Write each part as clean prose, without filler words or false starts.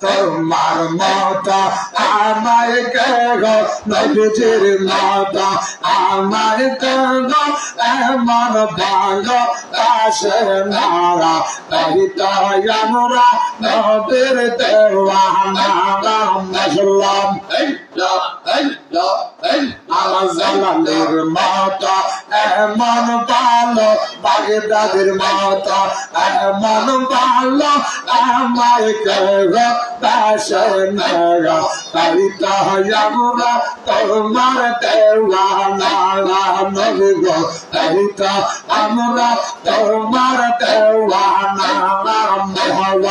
তোমার মতো আমায় কেহ নবীজির মতো আমায় কেহ এমন ভালোবাসে না তাই তো আমরা নবীর দেওয়ানা মুসলমান আমার জালালের মতো এমন ভালো বাগদাদের মতো এমন ভালো আমায় কেহ বাসে না তাই তো আমরা তোমার দেওয়ানা নবী গো তাই তো আমরা তোমার দেওয়ানা মহান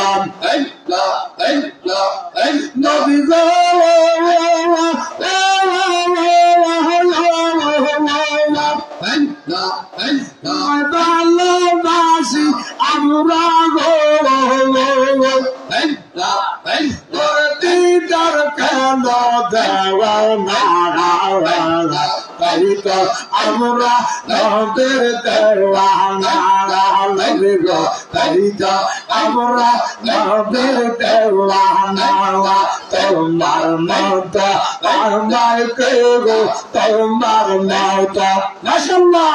নবী গো ভালোবাসি আমরা গো দিদার কেন দেওয়া না তাই তো আমরা নবীর দেওয়ানা নবী গো তাই তো আমরা নবীর দেওয়ানা তোমার মতো আমায় কেহ তোমার মতো মাশাআল্লাহ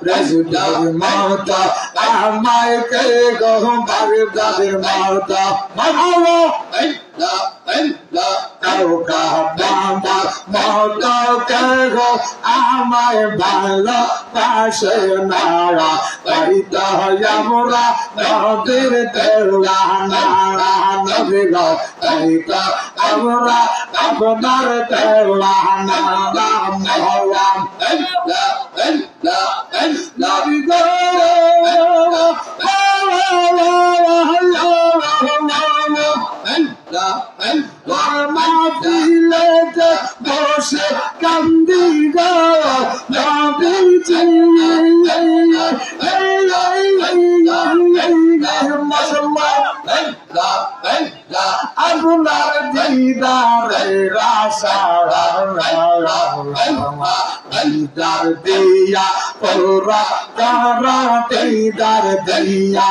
রাসূলের মতো আমায় কেহ বাগদাদের মতো মারহাবা মতো কেহ আমায় ভালোবাসে না তাই তো আমরা নবীর দেওয়ানা নবী গো তাই তো আমরা আপনার দেওয়ানা মহান নবী গো মাহফিলেতে বসে কান্দি গো নবীজি আপনার দিদারের আশা দিদার দিয়া ওরা তারা দিদার দিয়া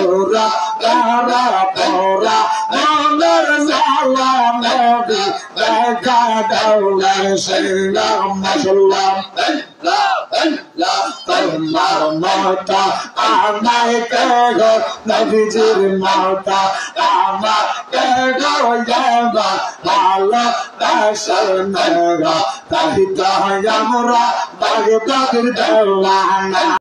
ওরা তারা তোরা মনের জালা নবী দেখা দাওলা সালাম মাশাআল্লাহ তোমার মতো আমায় কেহ নবীজির মতো আমার কেহ ভালোবাসে না তাই তো আমরা বাগদাদের দেওয়ানা